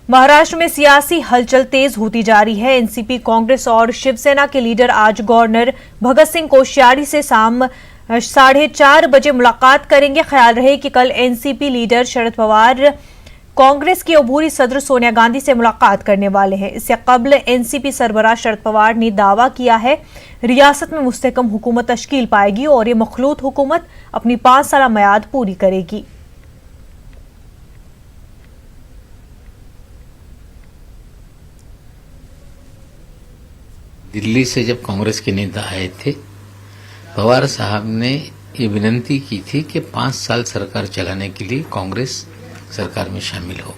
महाराष्ट्र में सियासी हलचल तेज होती जा रही है। एनसीपी, कांग्रेस और शिवसेना के लीडर आज गवर्नर भगत सिंह कोश्यारी से शाम 4:30 बजे मुलाकात करेंगे। ख्याल रहे कि कल एनसीपी लीडर शरद पवार कांग्रेस की अबूरी सदर सोनिया गांधी से मुलाकात करने वाले हैं। इससे कबल एनसीपी सरबराह शरद पवार ने दावा किया है रियासत में मुस्तहकम हुकूमत तश्कील पाएगी और ये मखलूत हुकूमत अपनी 5 साल मियाद पूरी करेगी। दिल्ली से जब कांग्रेस के नेता आए थे, पवार साहब ने ये विनती की थी कि 5 साल सरकार चलाने के लिए कांग्रेस सरकार में शामिल हो।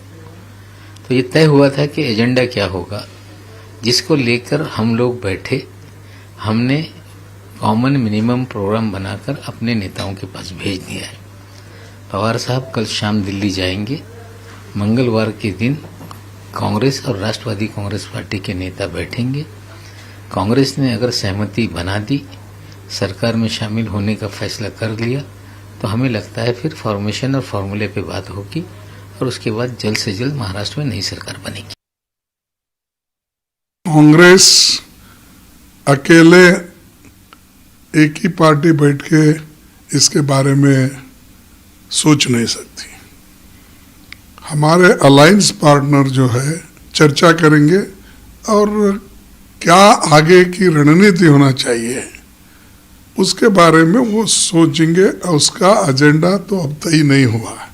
तो ये तय हुआ था कि एजेंडा क्या होगा, जिसको लेकर हम लोग बैठे। हमने कॉमन मिनिमम प्रोग्राम बनाकर अपने नेताओं के पास भेज दिया है। पवार साहब कल शाम दिल्ली जाएंगे। मंगलवार के दिन कांग्रेस और राष्ट्रवादी कांग्रेस पार्टी के नेता बैठेंगे। कांग्रेस ने अगर सहमति बना दी, सरकार में शामिल होने का फैसला कर लिया, तो हमें लगता है फिर फॉर्मेशन और फॉर्मूले पे बात होगी और उसके बाद जल्द से जल्द महाराष्ट्र में नई सरकार बनेगी। कांग्रेस अकेले एक ही पार्टी बैठ के इसके बारे में सोच नहीं सकती। हमारे अलायंस पार्टनर जो है चर्चा करेंगे और क्या आगे की रणनीति होना चाहिए उसके बारे में वो सोचेंगे। उसका एजेंडा तो अब तय नहीं हुआ है।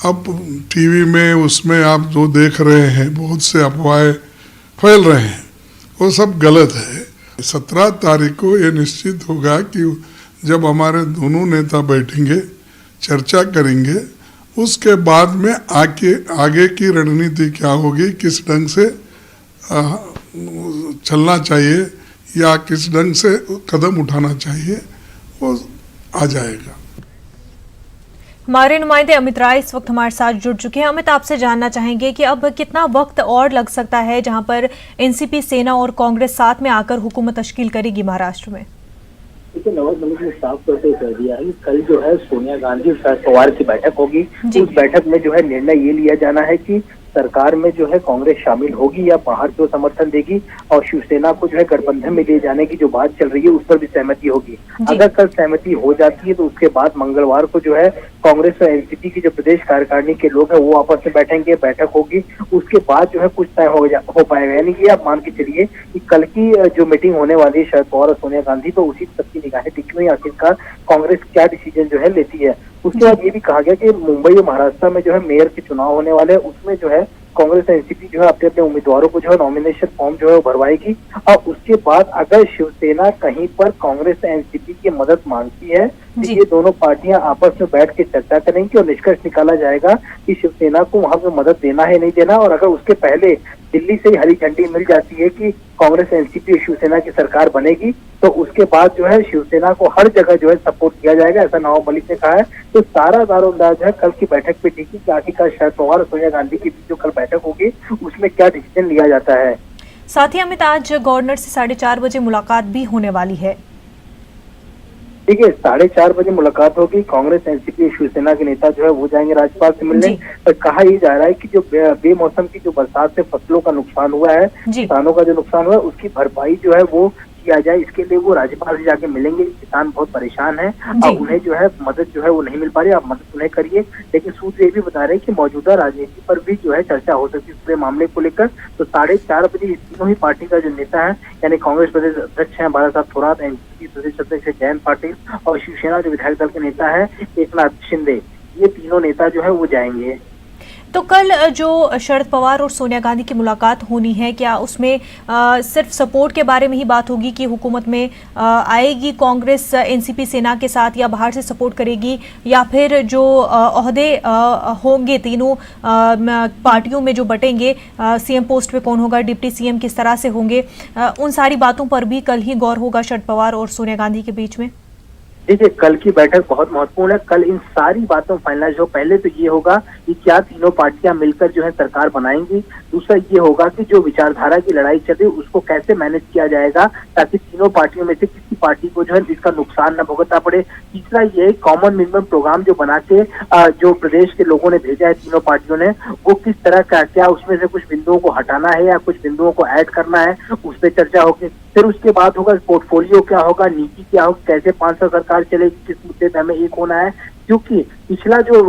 अब टीवी में उसमें आप जो देख रहे हैं, बहुत से अफवाहें फैल रहे हैं, वो सब गलत है। 17 तारीख को ये निश्चित होगा कि जब हमारे दोनों नेता बैठेंगे, चर्चा करेंगे, उसके बाद में आगे की रणनीति क्या होगी, किस ढंग से चलना चाहिए या किस ढंग से कदम उठाना चाहिए, वो आ जाएगा। हमारे नुमाइंदे अमित राय इस वक्त हमारे साथ जुड़ चुके हैं। अमित, आपसे जानना चाहेंगे कि अब कितना वक्त और लग सकता है जहां पर एनसीपी, सेना और कांग्रेस साथ में आकर हुकूमत तश्कील करेगी महाराष्ट्र में? देखिए, नवाज मलिक ने साफ तौर पर कह दिया है कल जो है सोनिया गांधी और शरद पवार की बैठक होगी। उस बैठक में जो है निर्णय ये लिया जाना है कि सरकार में जो है कांग्रेस शामिल होगी या बाहर जो समर्थन देगी, और शिवसेना को जो है गठबंधन में ले जाने की जो बात चल रही है उस पर भी सहमति होगी। अगर कल सहमति हो जाती है तो उसके बाद मंगलवार को जो है कांग्रेस और एनसीपी की जो प्रदेश कार्यकारिणी के लोग हैं वो आपस में बैठेंगे, बैठक होगी। उसके बाद जो है कुछ तय हो पाएगा। यानी कि आप मान के चलिए कि कल की जो मीटिंग होने वाली है शरद पवार और सोनिया गांधी, तो उसी सबकी निगाहें टिकी हुई आखिरकार कांग्रेस क्या डिसीजन जो है लेती है। उसके बाद ये भी कहा गया कि मुंबई और महाराष्ट्र में जो है मेयर के चुनाव होने वाले हैं, उसमें जो है कांग्रेस एनसीपी जो है अपने अपने उम्मीदवारों को जो है नॉमिनेशन फॉर्म जो है वो भरवाएगी। और उसके बाद अगर शिवसेना कहीं पर कांग्रेस एनसीपी की मदद मांगती है तो ये दोनों पार्टियां आपस में बैठ के चर्चा करेंगी और निष्कर्ष निकाला जाएगा कि शिवसेना को वहां पे मदद देना है नहीं देना। और अगर उसके पहले दिल्ली से ही हरी झंडी मिल जाती है कि कांग्रेस एनसीपी और शिवसेना की सरकार बनेगी, तो उसके बाद जो है शिवसेना को हर जगह जो है सपोर्ट किया जाएगा, ऐसा नवाब मलिक ने कहा है। तो सारा दारोमदार है कल की बैठक पे टिकी कि आखिरकार शरद पवार और सोनिया गांधी के बीच जो कल बैठक होगी उसमें क्या डिसीजन लिया जाता है। साथ ही अमित, आज गवर्नर से 4:30 बजे मुलाकात भी होने वाली है। देखिए, 4:30 बजे मुलाकात होगी। कांग्रेस एनसीपी शिवसेना के नेता जो है वो जाएंगे राज्यपाल से मिलने। पर कहा यह जा रहा है कि जो बेमौसम की जो बरसात से फसलों का नुकसान हुआ है, किसानों का जो नुकसान हुआ है, उसकी भरपाई जो है वो किया जाए। इसके लिए वो राज्यपाल से जाके मिलेंगे। किसान बहुत परेशान है और उन्हें जो है मदद जो है वो नहीं मिल पा रही। आप मदद उन्हें करिए। लेकिन सूत्र ये भी बता रहे हैं कि मौजूदा राजनीति पर भी जो है चर्चा हो सकती है इस पूरे मामले को लेकर। तो 4:30 बजे तीनों ही पार्टी का जो नेता है, यानी कांग्रेस प्रदेश अध्यक्ष है बाला साहब थोरात, एनसीपी प्रदेश अध्यक्ष है जयंत पाटिल और शिवसेना जो विधायक दल के नेता है एकनाथ शिंदे, ये तीनों नेता जो है वो जाएंगे। तो कल जो शरद पवार और सोनिया गांधी की मुलाकात होनी है, क्या उसमें सिर्फ सपोर्ट के बारे में ही बात होगी कि हुकूमत में आएगी कांग्रेस एनसीपी सेना के साथ या बाहर से सपोर्ट करेगी, या फिर जो ओहदे होंगे तीनों पार्टियों में जो बटेंगे, सीएम पोस्ट पे कौन होगा, डिप्टी सीएम किस तरह से होंगे, उन सारी बातों पर भी कल ही गौर होगा शरद पवार और सोनिया गांधी के बीच में? देखिए, कल की बैठक बहुत महत्वपूर्ण है। कल इन सारी बातों फाइनलाइज हो। पहले तो ये होगा कि क्या तीनों पार्टियां मिलकर जो है सरकार बनाएंगी। दूसरा ये होगा कि जो विचारधारा की लड़ाई चल रही है उसको कैसे मैनेज किया जाएगा ताकि तीनों पार्टियों में से किसी पार्टी को जो है इसका नुकसान न भुगतना पड़े। तीसरा ये कॉमन मिनिमम प्रोग्राम जो बना के जो प्रदेश के लोगों ने भेजा है तीनों पार्टियों ने, वो किस तरह का, क्या उसमें से कुछ बिंदुओं को हटाना है या कुछ बिंदुओं को ऐड करना है, उस पर चर्चा होगी। फिर उसके बाद होगा पोर्टफोलियो क्या होगा, नीति क्या होगी, कैसे 5 साल सरकार चलेगी, किस मुद्दे पे हमें एक होना है। क्योंकि पिछला जो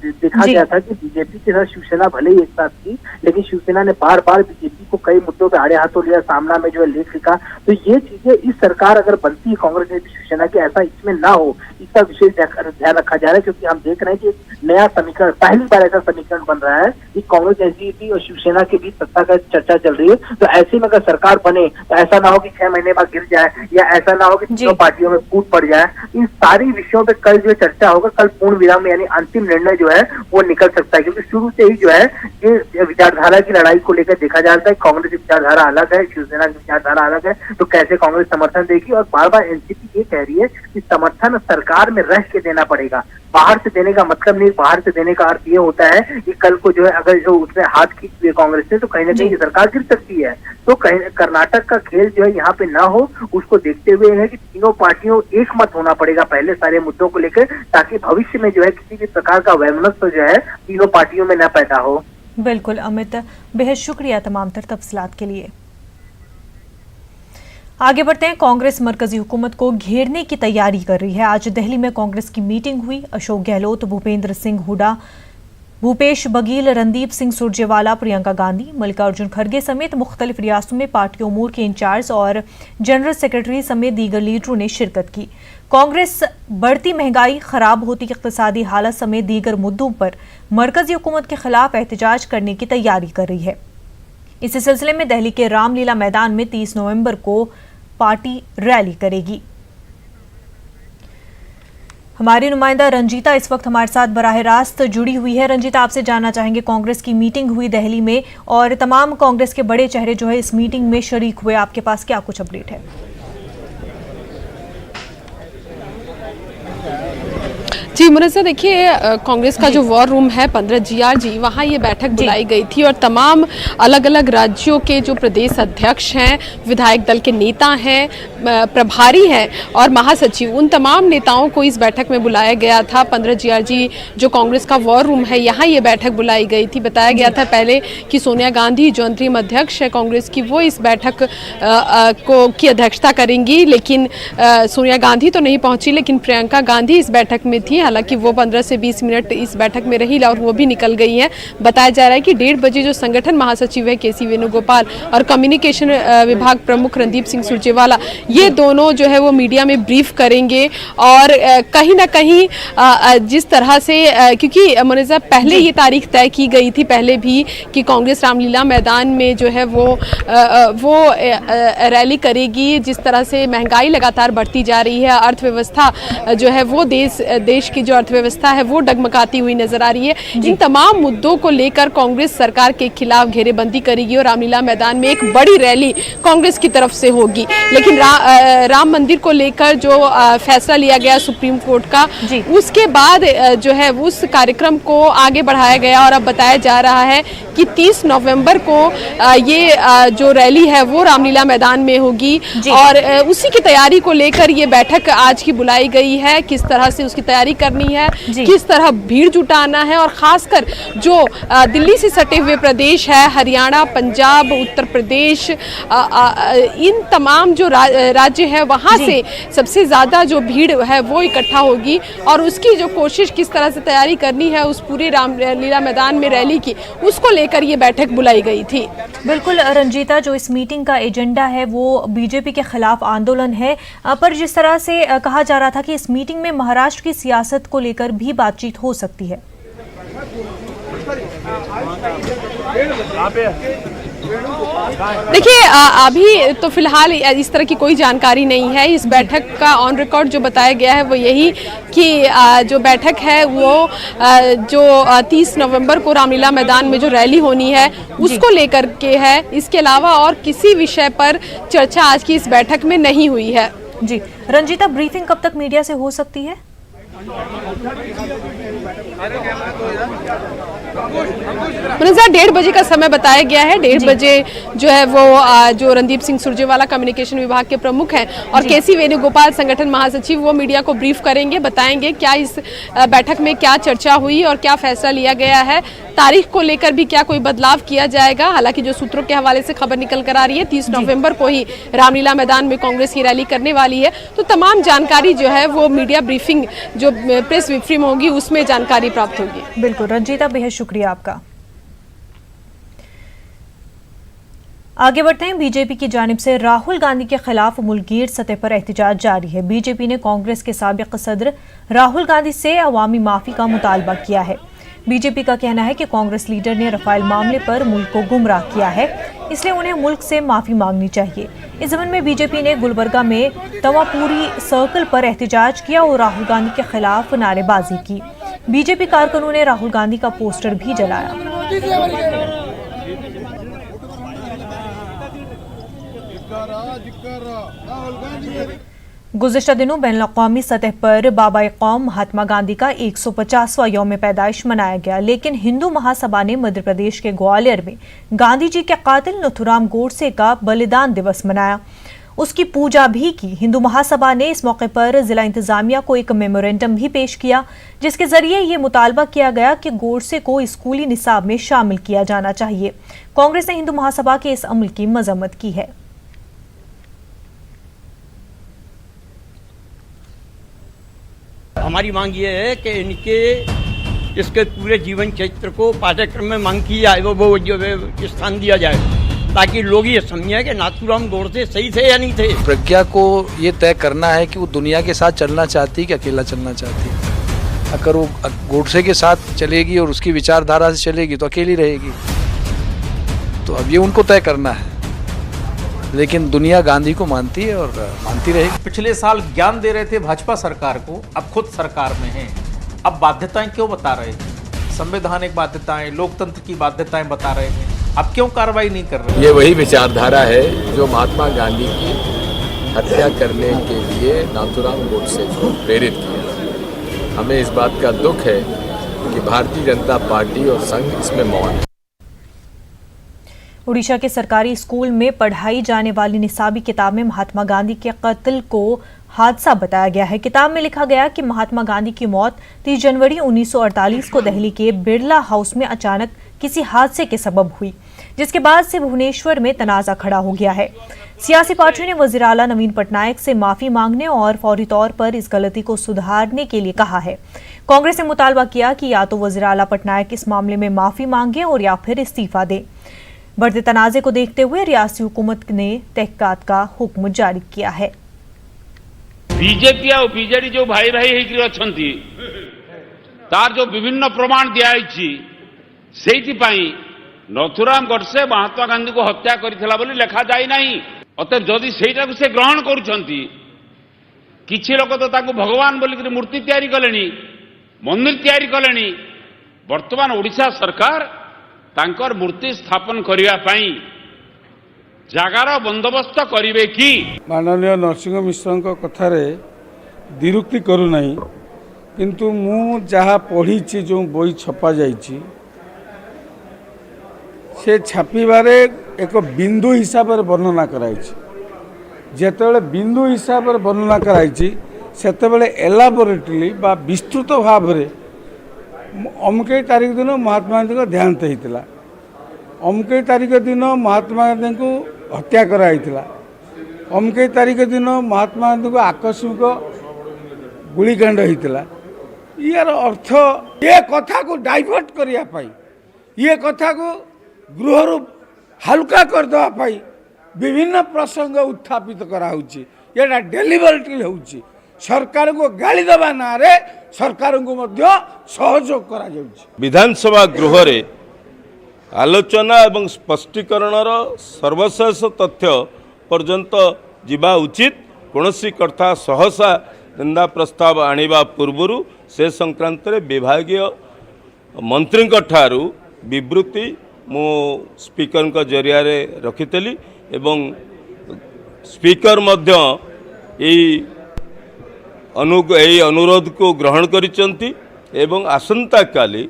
देखा गया था कि बीजेपी के साथ शिवसेना भले ही एक साथ थी, लेकिन शिवसेना ने बार बार बीजेपी को कई मुद्दों पे आड़े हाथों लिया, सामना में जो है लेख लिखा। तो ये चीजें इस सरकार अगर बनती है कांग्रेस ने शिवसेना की, ऐसा इसमें ना हो, इसका विशेष ध्यान रखा जा रहा है। क्योंकि हम देख रहे हैं कि एक नया समीकरण, पहली बार ऐसा समीकरण बन रहा है कि कांग्रेस, एनसीपी और शिवसेना के बीच सत्ता का चर्चा चल रही है। तो ऐसे में अगर सरकार बने तो ऐसा ना हो कि 6 महीने बाद गिर जाए, या ऐसा ना हो कि तीनों पार्टियों में फूट पड़ जाए। इन सारी विषयों पर कल जो चर्चा होगा, कल पूर्ण विराम यानी अंतिम निर्णय जो है वो निकल सकता है। क्योंकि शुरू से ही जो है ये विचारधारा की लड़ाई को लेकर देखा जाता है, कांग्रेस की विचारधारा अलग है, शिवसेना की विचारधारा अलग है, तो कैसे कांग्रेस समर्थन देगी। और बार बार एनसीपी ये कह रही है कि समर्थन सरकार में रह के देना पड़ेगा, बाहर से देने का मतलब नहीं। बाहर से देने का अर्थ ये होता है कि कल को जो है अगर जो उसने हाथ खींच दिए कांग्रेस से, तो कहीं ना कहीं सरकार गिर सकती है। तो कहीं कर्नाटक का खेल जो है यहाँ पे ना हो, उसको देखते हुए है कि तीनों पार्टियों एक मत होना पड़ेगा पहले सारे मुद्दों को लेकर, ताकि भविष्य में जो है किसी भी प्रकार का वैमनस्य जो है तीनों पार्टियों में न पैदा हो। बिल्कुल अमित, बेहद शुक्रिया तमाम तफसीलात के लिए। आगे बढ़ते हैं। कांग्रेस मरकजी हुकूमत को घेरने की तैयारी कर रही है। आज दिल्ली में कांग्रेस की मीटिंग हुई। अशोक गहलोत, भूपेंद्र सिंह हुड्डा, भूपेश बघेल, रणदीप सिंह सुरजेवाला, प्रियंका गांधी, मल्लिकार्जुन खड़गे समेत मुख्तलिफ रियासतों में पार्टी उमूर के इंचार्ज और जनरल सेक्रेटरी समेत दीगर लीडरों ने शिरकत की। कांग्रेस बढ़ती महंगाई, खराब होती इक्तिसादी हालत समेत दीगर मुद्दों पर मरकजी हुकूमत के खिलाफ एहतजाज करने की तैयारी कर रही है। इसी सिलसिले में दिल्ली के रामलीला मैदान में 30 नवंबर को पार्टी रैली करेगी। हमारी नुमाइंदा रंजीता इस वक्त हमारे साथ बराह रास्त जुड़ी हुई है। रंजीता, आपसे जानना चाहेंगे, कांग्रेस की मीटिंग हुई दिल्ली में और तमाम कांग्रेस के बड़े चेहरे जो है इस मीटिंग में शरीक हुए, आपके पास क्या कुछ अपडेट है? जी मुनज़्ज़र, देखिए कांग्रेस का जो वॉर रूम है 15 GRG, वहाँ ये बैठक बुलाई गई थी और तमाम अलग अलग राज्यों के जो प्रदेश अध्यक्ष हैं, विधायक दल के नेता हैं, प्रभारी हैं और महासचिव, उन तमाम नेताओं को इस बैठक में बुलाया गया था। 15 GRG जो कांग्रेस का वॉर रूम है, यहाँ ये बैठक बुलाई गई थी। बताया गया था पहले कि सोनिया गांधी जो अंतरिम अध्यक्ष है कांग्रेस की, वो इस बैठक की अध्यक्षता करेंगी, लेकिन सोनिया गांधी तो नहीं पहुंची, लेकिन प्रियंका गांधी इस बैठक में थी। हालांकि वो 15 से 20 मिनट इस बैठक में रही और वो भी निकल गई हैं। बताया जा रहा है कि 1:30 बजे जो संगठन महासचिव है KC वेणुगोपाल और कम्युनिकेशन विभाग प्रमुख रणदीप सिंह सुरजेवाला, ये दोनों जो है वो मीडिया में ब्रीफ करेंगे। और कहीं ना कहीं जिस तरह से, क्योंकि मुनज़्ज़र पहले ये तारीख तय की गई थी पहले भी कि कांग्रेस रामलीला मैदान में जो है वो रैली करेगी। जिस तरह से महंगाई लगातार बढ़ती जा रही है, अर्थव्यवस्था जो है वो देश की जो अर्थव्यवस्था है वो डगमगाती हुई नजर आ रही है। इन तमाम मुद्दों को लेकर कांग्रेस सरकार के खिलाफ घेरेबंदी करेगी और रामलीला मैदान में एक बड़ी रैली कांग्रेस की तरफ से होगी। लेकिन राम मंदिर को लेकर जो फैसला लिया गया सुप्रीम कोर्ट का, उसके बाद जो है उस कार्यक्रम को आगे बढ़ाया गया और अब बताया जा रहा है कि 30 नवंबर को ये जो रैली है वो रामलीला मैदान में होगी और उसी की तैयारी को लेकर ये बैठक आज की बुलाई गई है। किस तरह से उसकी तैयारी करनी है, किस तरह भीड़ जुटाना है और खासकर जो दिल्ली से सटे हुए प्रदेश है, हरियाणा, पंजाब, उत्तर प्रदेश, इन तमाम जो राज्य है वहाँ से सबसे ज़्यादा जो भीड़ है वो इकट्ठा होगी और उसकी जो कोशिश किस तरह से तैयारी करनी है उस पूरे रामलीला मैदान में रैली की, उसको लेकर ये बैठक बुलाई गई थी। बिल्कुल रंजीता, जो इस मीटिंग का एजेंडा है वो बीजेपी के खिलाफ आंदोलन है, पर जिस तरह से कहा जा रहा था कि इस मीटिंग में महाराष्ट्र की सियासत को लेकर भी बातचीत हो सकती है। देखिए अभी तो फिलहाल इस तरह की कोई जानकारी नहीं है। इस बैठक का ऑन रिकॉर्ड जो बताया गया है वो यही कि जो बैठक है वो जो 30 नवंबर को रामलीला मैदान में जो रैली होनी है उसको लेकर के है। इसके अलावा और किसी विषय पर चर्चा आज की इस बैठक में नहीं हुई है। जी रंजीता, ब्रीफिंग कब तक मीडिया से हो सकती है? मनोज, 1:30 बजे का समय बताया गया है। 1:30 बजे जो है वो जो रणदीप सिंह सुरजेवाला कम्युनिकेशन विभाग के प्रमुख हैं और केसी वेणुगोपाल संगठन महासचिव वो मीडिया को ब्रीफ करेंगे, बताएंगे क्या इस बैठक में क्या चर्चा हुई और क्या फैसला लिया गया है। तारीख को लेकर भी क्या कोई बदलाव किया जाएगा। हालांकि जो सूत्रों के हवाले से खबर निकल कर आ रही है 30 नवंबर को ही रामलीला मैदान में कांग्रेस की रैली करने वाली है, तो तमाम जानकारी जो है वो मीडिया ब्रीफिंग जो प्रेस ब्रीफिंग होगी उसमें जानकारी प्राप्त होगी। बिल्कुल रंजीता, बेहद शुक्रिया आपका। आगे बढ़ते हैं। बीजेपी की जानिब से राहुल गांधी के खिलाफ मुल्कगीर सतह पर एहतजाज जारी है। बीजेपी ने कांग्रेस के साबिक सदर राहुल गांधी से अवामी माफी का मुतालबा किया है। बीजेपी का कहना है कि कांग्रेस लीडर ने रफाल मामले पर मुल्क को गुमराह किया है, इसलिए उन्हें मुल्क से माफी मांगनी चाहिए। इस जमन में बीजेपी ने गुलबर्गा में तवापुरी सर्कल पर एहतजाज किया और राहुल गांधी के खिलाफ नारेबाजी की। बीजेपी कारकुनों ने राहुल गांधी का पोस्टर भी जलाया। गुज़िश्ता दिनों बैनुल-अक़वामी सतह पर बाबा कौम महात्मा गांधी का 150वां यौम पैदाइश मनाया गया, लेकिन हिंदू महासभा ने मध्य प्रदेश के ग्वालियर में गांधी जी के कातिल नथुराम गोडसे का बलिदान दिवस मनाया, उसकी पूजा भी की। हिंदू महासभा ने इस मौके पर जिला इंतजामिया को एक मेमोरेंडम भी पेश किया, जिसके जरिए ये मुतालबा किया गया कि गोडसे को स्कूली निसाब में शामिल किया जाना चाहिए। कांग्रेस ने हिंदू महासभा के इस अमल की मजम्मत की है। हमारी मांग ये है कि इसके पूरे जीवन चरित्र को पाठ्यक्रम में मांग की जाए, वो जो स्थान दिया जाए, ताकि लोग ये समझें कि नाथूराम गोडसे सही थे या नहीं थे। प्रज्ञा को ये तय करना है कि वो दुनिया के साथ चलना चाहती है कि अकेला चलना चाहती है। अगर वो गोडसे के साथ चलेगी और उसकी विचारधारा से चलेगी तो अकेली रहेगी। तो अब ये उनको तय करना है, लेकिन दुनिया गांधी को मानती है और मानती रहेगी। पिछले साल ज्ञान दे रहे थे भाजपा सरकार को, अब खुद सरकार में हैं। अब बाध्यताएं क्यों बता रहे हैं? संवैधानिक बाध्यताएं, लोकतंत्र की बाध्यताएं बता रहे हैं, अब क्यों कार्रवाई नहीं कर रहे? ये वही विचारधारा है जो महात्मा गांधी की हत्या करने के लिए नाथूराम गोडसे को प्रेरित किया। हमें इस बात का दुख है कि भारतीय जनता पार्टी और संघ इसमें मौन है। उड़ीसा के सरकारी स्कूल में पढ़ाई जाने वाली निसाबी किताब में महात्मा गांधी के कत्ल को हादसा बताया गया है। किताब में लिखा गया कि महात्मा गांधी की मौत 30 जनवरी 1948 को दिल्ली के बिरला हाउस में अचानक किसी हादसे के सबब हुई, जिसके बाद से भुवनेश्वर में तनाजा खड़ा हो गया है। सियासी पार्टियों ने वजीर आला नवीन पटनायक से माफी मांगने और फौरी तौर पर इस गलती को सुधारने के लिए कहा है। कांग्रेस ने मुतालबा किया कि या तो वजीर आला पटनायक इस मामले में माफी मांगे और या फिर इस्तीफा दें। बढ़ते तनाजे को देखते हुए रियासती हुकूमत ने तहकीकात का हुक्म जारी किया है। बीजेपी और बीजेडी जो भाई भाई होकर अछंती तार जो विभिन्न प्रमाण दिया सेइथिपाई नथुराम गोडसे महात्मा गांधी को हत्या करिथिला बोली लेखा जाई नाही। अतः जदि सेइटाकु से ग्रहण करूछंती, किछि लोक तो ताकु भगवान बोलिक मूर्ति तैयारी कलेनी, मंदिर तैयारी कलेनी। वर्तमान ओडिशा सरकार तांकर मूर्ति स्थापन करिया पाई जागार बंदोबस्त करिवे कि? माननीय नरसिंह मिश्र कथारे दिरुक्ति करू नहीं, किंतु मु जहाँ पढ़ी जो बही छपा जाइछि से छापिबारे एक बिंदु हिसाब से वर्णना कराई। जेतेबेले बिंदु हिसाब से वर्णना कराई सेतेबेले एलाबोरेटली बा विस्तृत भाव में अमके तारीख दिन महात्मा गांधी को देहांत होता, अमके तारीख दिन महात्मा गांधी को हत्या कराई, अमके तारीख दिन महात्मा गांधी को आकस्मिक गुलिकांड होता। यार अर्थ ये कथा को डाइवर्ट करने, ये कथा को गृह हल्का करदे विभिन्न प्रसंग उत्थापित कराऊँच। ये डेलीबरेटली होउची। सरकार को गाली देवा ना रे सरकार को मध्य सहयोग करा जाउची। विधानसभा गृह रे आलोचना एवं स्पष्टीकरण सर्वशेष तथ्य पर्यंत जीवा उचित। कौनसी कथा सहसा निंदा प्रस्ताव आनिबा पूर्वरु से संक्रांत रे विभागीय मंत्री ठारू विवृत्ति मो स्पीकर का जरिया रे रखितली एवं स्पीकर मध्य यही अनुरोध को ग्रहण करिसंती। एवं आसंता काली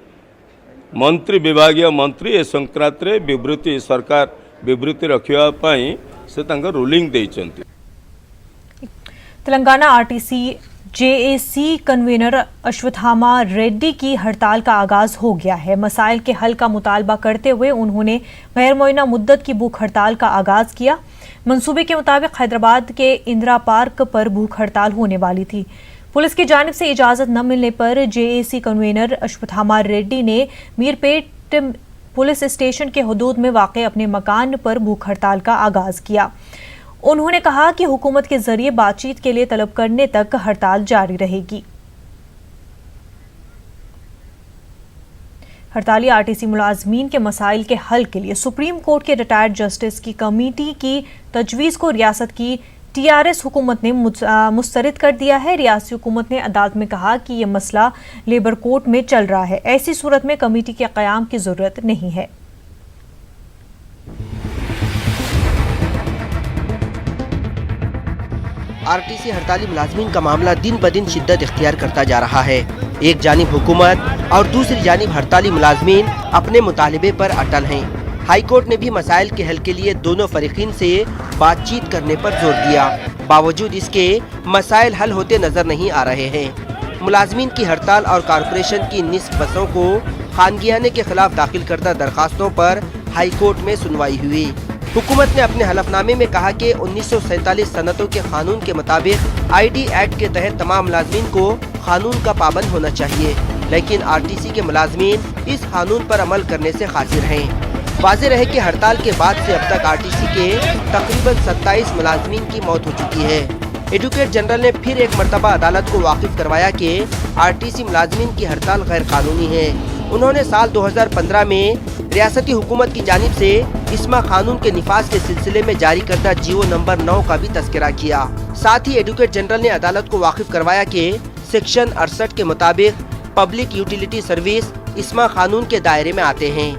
मंत्री विभागीय मंत्री ए संक्रांत रे विवृत्ति सरकार विवृत्ति रखिया पाई से तांका रूलिंग देइचंती। Telangana RTC JAC convener Ashwatthama Reddy की हड़ताल का आगाज हो गया है। मसाइल के हल का मुतालबा करते हुए उन्होंने गैर मुअय्यना मुद्दत की भूख हड़ताल का आगाज किया। मंसूबे के मुताबिक हैदराबाद के इंदिरा पार्क पर भूख हड़ताल होने वाली थी। पुलिस की जानिब से इजाजत न मिलने पर जेएसी कन्वीनर अश्वत्थामा रेड्डी ने मीरपेट पुलिस स्टेशन के हुदूद में वाक़ अपने मकान पर भूख हड़ताल का आगाज किया। उन्होंने कहा कि हुकूमत के जरिए बातचीत के लिए तलब करने तक हड़ताल जारी रहेगी। हड़ताली आरटीसी मुलाजमीन के मसाइल के हल के लिए सुप्रीम कोर्ट के रिटायर्ड जस्टिस की कमेटी की तजवीज़ को रियासत की टीआरएस हुकूमत ने मुस्तरद कर दिया है। रियासती हुकूमत ने अदालत में कहा कि यह मसला लेबर कोर्ट में चल रहा है, ऐसी सूरत में कमेटी के क़याम की जरूरत नहीं है। आरटीसी हड़ताली मुलाजमीन का मामला दिन ब दिन शिद्दत इख्तियार करता जा रहा है। एक जानिब हुकूमत और दूसरी जानिब हड़ताली मुलाजमीन अपने मुतालिबे पर अटल हैं। हाई कोर्ट ने भी मसाइल के हल के लिए दोनों फरीकीन से बातचीत करने पर जोर दिया। बावजूद इसके मसाइल हल होते नजर नहीं आ रहे हैं। मुलाजमीन की हड़ताल और कारपोरेशन की निस्फ बसों को खानगियाने के खिलाफ दाखिल करदा दरखास्तों पर हाई कोर्ट में सुनवाई हुई। हुकूमत ने अपने हलफनामे में कहा कि 1947 सनतों के कानून के मुताबिक आईडी एक्ट के तहत तमाम मुलाजमीन को कानून का पाबंद होना चाहिए, लेकिन आरटीसी के मुलाजमीन इस कानून पर अमल करने से कासिर हैं। वाज़ेह रहे कि हड़ताल के बाद से अब तक आरटीसी के तकरीबन 27 मुलाजमीन की मौत हो चुकी है। एडवोकेट जनरल ने फिर एक मरतबा अदालत को वाकिफ करवाया कि आरटीसी मुलाजमीन की हड़ताल गैर कानूनी है। उन्होंने साल 2015 में रियासती हुकूमत की जानिब से इस्मा कानून के निफाज के सिलसिले में जारी करदा जीओ नंबर 9 का भी तस्करा किया। साथ ही एडवोकेट जनरल ने अदालत को वाकिफ करवाया कि सेक्शन 68 के मुताबिक पब्लिक यूटिलिटी सर्विस इस्मा कानून के दायरे में आते हैं।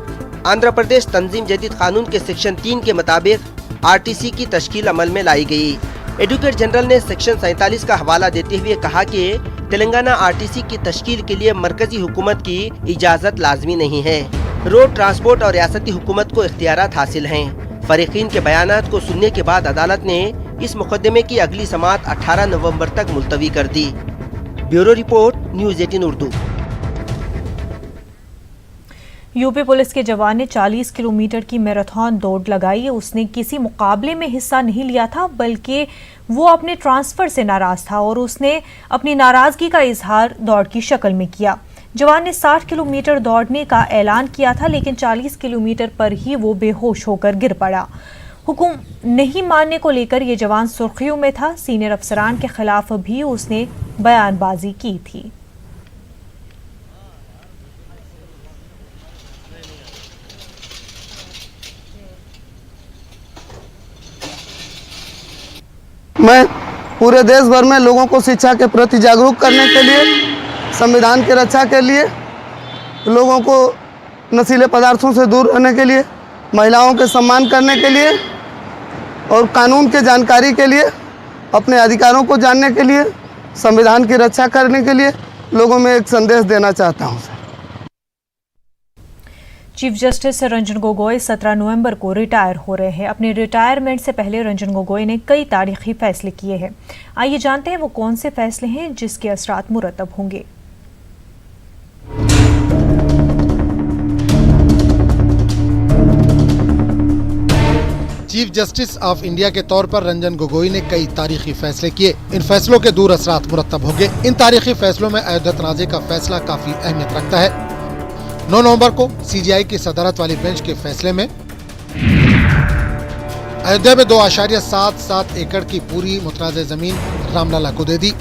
आंध्र प्रदेश तंजीम जदीद कानून के सेक्शन 3 के मुताबिक आरटीसी की तश्कील अमल में लाई गई। एडवोकेट जनरल ने सेक्शन 47 का हवाला देते हुए कहा कि तेलंगाना आरटीसी की तश्कील के लिए मरकजी हुकूमत की इजाज़त लाजमी नहीं है। रोड ट्रांसपोर्ट और रियासती हुकूमत को इख्तियारात हासिल हैं। फरीकीन के बयानात को सुनने के बाद अदालत ने इस मुकदमे की अगली समाअत 18 नवंबर तक मुलतवी कर दी। Bureau report, news 18 Urdu. UP police के जवान ने 40 किलोमीटर की मैराथन दौड़ लगाई। उसने किसी मुकाबले में हिस्सा नहीं लिया था, बल्कि वो अपने ट्रांसफर से नाराज था और उसने अपनी नाराजगी का इजहार दौड़ की शक्ल में किया। जवान ने 60 किलोमीटर दौड़ने का ऐलान किया था, लेकिन 40 किलोमीटर पर ही वो बेहोश होकर गिर पड़ा। हुक्म नहीं मानने को लेकर ये जवान सुर्खियों में था। सीनियर अफसरान के खिलाफ भी उसने बयानबाजी की थी। मैं पूरे देश भर में लोगों को शिक्षा के प्रति जागरूक करने के लिए, संविधान की रक्षा के लिए, लोगों को नशीले पदार्थों से दूर रहने के लिए, महिलाओं के सम्मान करने के लिए और कानून के जानकारी के लिए, अपने अधिकारों को जानने के लिए, संविधान की रक्षा करने के लिए लोगों में एक संदेश देना चाहता हूँ। चीफ जस्टिस रंजन गोगोई 17 नवंबर को रिटायर हो रहे हैं। अपने रिटायरमेंट से पहले रंजन गोगोई ने कई तारीखी फैसले किए हैं। आइए जानते हैं वो कौन से फैसले हैं जिसके असरात मुरतब होंगे। चीफ जस्टिस ऑफ इंडिया के तौर पर रंजन गोगोई ने कई तारीखी फैसले किए। इन फैसलों के दूर असरात मुरतब होंगे। इन तारीखी फैसलों में अयोध्या तनाज़े का फैसला काफी अहमियत रखता है। 9 नवंबर को सीजीआई की सदारत वाली बेंच के फैसले में अयोध्या में 2.77 एकड़ की पूरी मुतनाज़ जमीन रामलला को दे दी।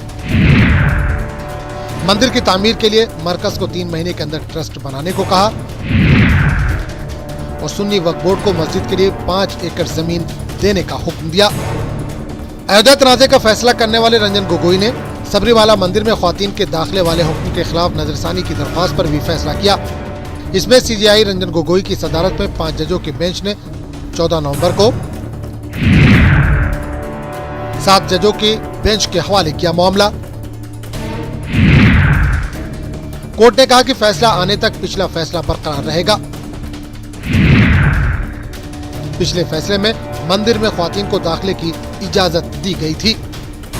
मंदिर की तामीर के लिए मरकज को 3 महीने के अंदर ट्रस्ट बनाने को कहा और सुन्नी वक्फ बोर्ड को मस्जिद के लिए 5 एकड़ जमीन देने का हुक्म दिया। अयोध्या तनाज़े का फैसला करने वाले रंजन गोगोई ने सबरीमाला मंदिर में ख्वातीन के दाखिले वाले हुक्म के खिलाफ नजरसानी की दरख्वास्त पर भी फैसला किया। इसमें सीजीआई रंजन गोगोई की सदारत में 5 जजों की बेंच ने 14 नवंबर को 7 जजों की बेंच के हवाले किया मामला। कोर्ट ने कहा कि फैसला आने तक पिछला फैसला बरकरार रहेगा। पिछले फैसले में मंदिर में ख्वातीन को दाखिले की इजाजत दी गई थी।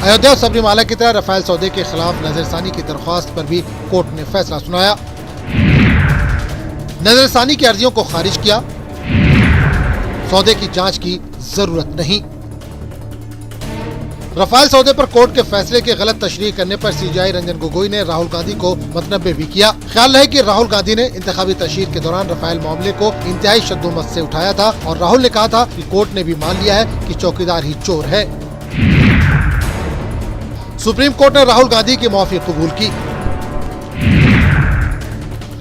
अयोध्या और सबरीमाला की तरह रफाल सौदे के खिलाफ नजरसानी की दरख्वास्त पर भी कोर्ट ने फैसला सुनाया। नजरसानी की अर्जियों को खारिज किया। सौदे की जांच की जरूरत नहीं। रफाल सौदे पर कोर्ट के फैसले की गलत तशरीह करने पर सीजेआई रंजन गोगोई ने राहुल गांधी को मतनब्बे भी किया। ख्याल रहे कि राहुल गांधी ने इंतखाबी तशहीर के दौरान रफाल मामले को इंतहाई शद्दोमत से उठाया था और राहुल ने कहा था कि कोर्ट ने भी मान लिया है कि चौकीदार ही चोर है। सुप्रीम कोर्ट ने राहुल गांधी की माफी कबूल की।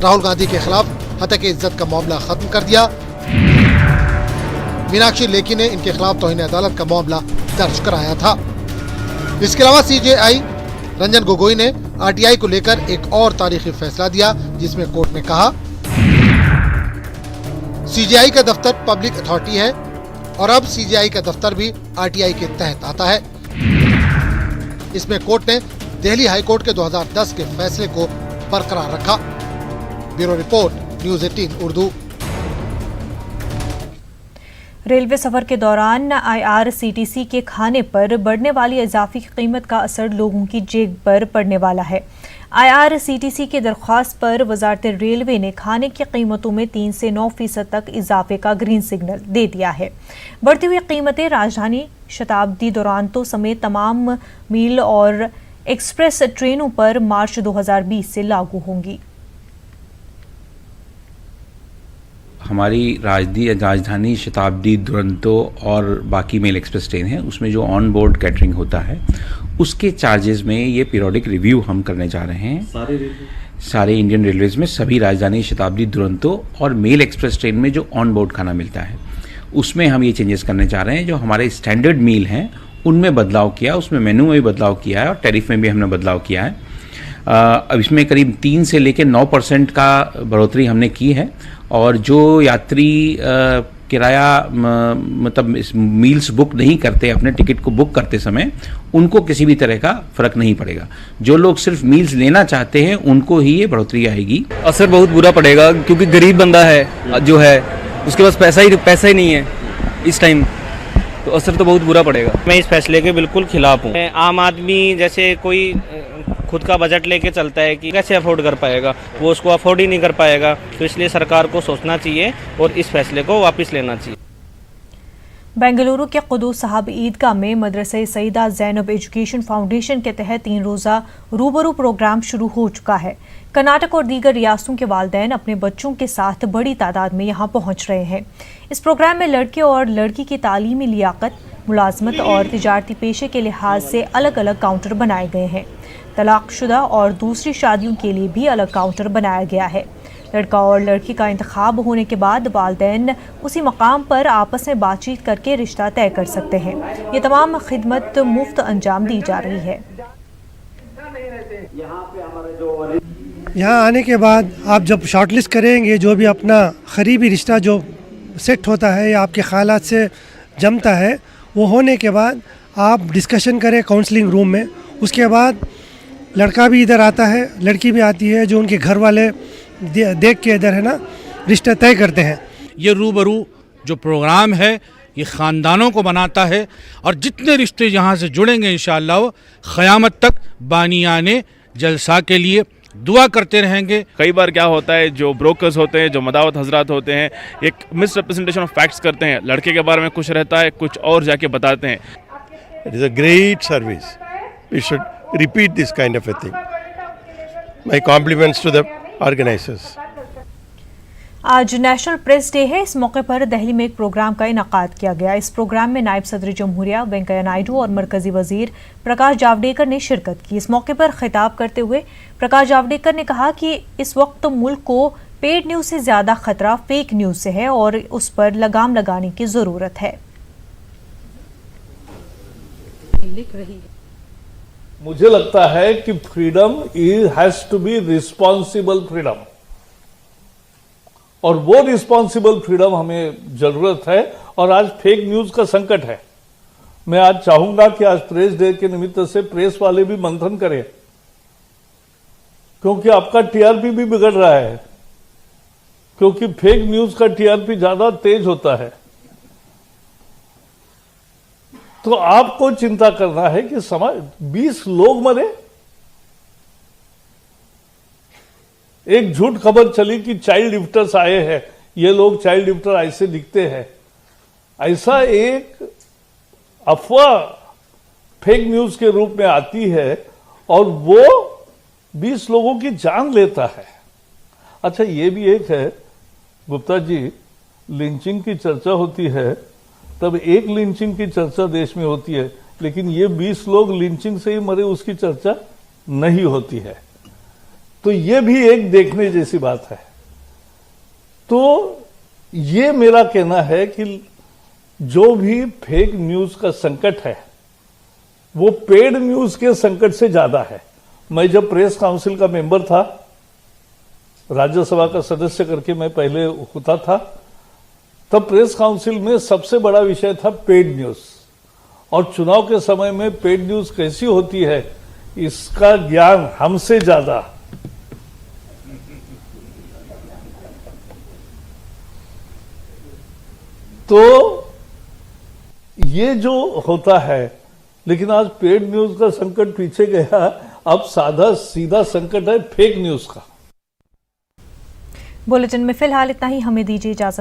राहुल गांधी के खिलाफ हत्या की इज्जत का मामला खत्म कर दिया। मीनाक्षी लेखी ने इनके खिलाफ तौहीन अदालत का मामला दर्ज कराया था। इसके अलावा सीजेआई रंजन गोगोई ने आरटीआई को लेकर एक और तारीखी फैसला दिया, जिसमें कोर्ट ने कहा सीजेआई का दफ्तर पब्लिक अथॉरिटी है और अब सीजेआई का दफ्तर भी आरटीआई के तहत आता है। इसमें कोर्ट ने दिल्ली हाई कोर्ट के 2010 के फैसले को बरकरार रखा। Bureau report, news 18 Urdu. Railway सफर के दौरान आईआरसीटीसी के खाने पर बढ़ने वाली इजाफी कीमत का असर लोगों की जेब पर पड़ने वाला है। आईआरसीटीसी की दरख्वास्त पर वजारत रेलवे ने खाने की कीमतों में 3 से 9% तक इजाफे का ग्रीन सिग्नल दे दिया है। बढ़ती हुई कीमतें राजधानी, शताब्दी दुरंतो समेत तमाम मील और एक्सप्रेस ट्रेनों पर मार्च 2020 से लागू होंगी। हमारी राजधानी, शताब्दी, दुरंतो और बाकी मेल एक्सप्रेस ट्रेन है, उसमें जो ऑन बोर्ड कैटरिंग होता है उसके चार्जेस में ये पीरियोडिक रिव्यू हम करने जा रहे हैं। सारे इंडियन रेलवेज में सभी राजधानी, शताब्दी, दुरंतो और मेल एक्सप्रेस ट्रेन में जो ऑन बोर्ड खाना मिलता है उसमें हम ये चेंजेस करने जा रहे हैं। जो हमारे स्टैंडर्ड मील हैं उनमें बदलाव किया, उसमें मेनू में भी बदलाव किया है और टैरिफ में भी हमने बदलाव किया है। अब इसमें करीब 3 से लेकर 9% का बढ़ोतरी हमने की है और जो यात्री किराया मतलब इस मील्स बुक नहीं करते, अपने टिकट को बुक करते समय, उनको किसी भी तरह का फर्क नहीं पड़ेगा। जो लोग सिर्फ मील्स लेना चाहते हैं उनको ही ये बढ़ोतरी आएगी। असर बहुत बुरा पड़ेगा क्योंकि गरीब बंदा है जो है उसके पास पैसा ही नहीं है इस टाइम, तो असर तो बहुत बुरा पड़ेगा। मैं इस फैसले के बिल्कुल खिलाफ हूँ। आम आदमी जैसे कोई खुद का बजट लेके चलता है कि कैसे अफोर्ड कर पाएगा, वो उसको अफोर्ड ही नहीं कर पाएगा, तो इसलिए सरकार को सोचना चाहिए और इस फैसले को वापस लेना चाहिए। बेंगलुरु के कुदूस साहब ईदगाह में मदरसा सईदा ज़ैनब एजुकेशन फाउंडेशन के तहत 3 रोज़ा रूबरू प्रोग्राम शुरू हो चुका है। कर्नाटक और दीगर रियासतों के वालिदैन अपने बच्चों के साथ बड़ी तादाद में यहाँ पहुँच रहे हैं। इस प्रोग्राम में लड़के और लड़की की तालीमी लियाकत, मुलाजमत और तिजारती पेशे के लिहाज से अलग अलग काउंटर बनाए गए हैं। तलाकशुदा और दूसरी शादियों के लिए भी अलग काउंटर बनाया गया है। लड़का और लड़की का इंतखाब होने के बाद वालिदैन उसी मकाम पर आपस में बातचीत करके रिश्ता तय कर सकते हैं। ये तमाम खिदमत मुफ्त अंजाम दी जा रही है। यहाँ आने के बाद आप जब शॉर्टलिस्ट करेंगे, जो भी अपना करीबी रिश्ता जो सेट होता है या आपके ख्यालात से जमता है, वो होने के बाद आप डिस्कशन करें काउंसलिंग रूम में। उसके बाद लड़का भी इधर आता है, लड़की भी आती है, जो उनके घर वाले देख के इधर है ना रिश्ता तय करते हैं। ये रूबरू जो प्रोग्राम है ये ख़ानदानों को बनाता है और जितने रिश्ते यहाँ से जुड़ेंगे इंशाअल्लाह क़यामत तक बानियाने जलसा के लिए दुआ करते रहेंगे। कई बार क्या होता है, जो ब्रोकर्स होते हैं, जो मदावत हजरात होते हैं, एक मिसरिप्रेजेंटेशन ऑफ फैक्ट्स करते हैं। लड़के के बारे में कुछ रहता है, कुछ और जाके बताते हैं। It is a great service, we should repeat this kind of a thing. My compliments to the organizers. आज नेशनल प्रेस डे है। इस मौके पर दिल्ली में एक प्रोग्राम का इनाकाद किया गया। इस प्रोग्राम में नायब सदर जमहूरिया वेंकैया नायडू और मरकजी वजीर प्रकाश जावड़ेकर ने शिरकत की। इस मौके पर खिताब करते हुए प्रकाश जावड़ेकर ने कहा कि इस वक्त मुल्क को पेड न्यूज से ज्यादा खतरा फेक न्यूज से है और उस पर लगाम लगाने की जरूरत है। लिख रही है। मुझे लगता है कि freedom has to be responsible freedom, और वो रिस्पॉन्सिबल फ्रीडम हमें जरूरत है। और आज फेक न्यूज का संकट है। मैं आज चाहूंगा कि आज प्रेस डे के निमित्त से प्रेस वाले भी मंथन करें क्योंकि आपका टीआरपी भी बिगड़ रहा है, क्योंकि फेक न्यूज का टीआरपी ज्यादा तेज होता है। तो आपको चिंता करना है कि समाज 20 लोग मरे। एक झूठ खबर चली कि चाइल्ड लिफ्टर्स आए हैं, ये लोग चाइल्ड लिफ्टर ऐसे दिखते हैं। ऐसा एक अफवाह फेक न्यूज के रूप में आती है और वो 20 लोगों की जान लेता है। अच्छा, ये भी एक है गुप्ता जी, लिंचिंग की चर्चा होती है तब एक लिंचिंग की चर्चा देश में होती है, लेकिन ये 20 लोग लिंचिंग से ही मरे उसकी चर्चा नहीं होती है। तो ये भी एक देखने जैसी बात है। तो ये मेरा कहना है कि जो भी फेक न्यूज का संकट है वो पेड न्यूज के संकट से ज्यादा है। मैं जब प्रेस काउंसिल का मेंबर था, राज्यसभा का सदस्य करके मैं पहले होता था, तब प्रेस काउंसिल में सबसे बड़ा विषय था पेड न्यूज। और चुनाव के समय में पेड न्यूज कैसी होती है इसका ज्ञान हमसे ज्यादा तो ये जो होता है। लेकिन आज पेड न्यूज का संकट पीछे गया, अब साधा सीधा संकट है फेक न्यूज का। बुलेटिन में फिलहाल इतना ही, हमें दीजिए इजाजत।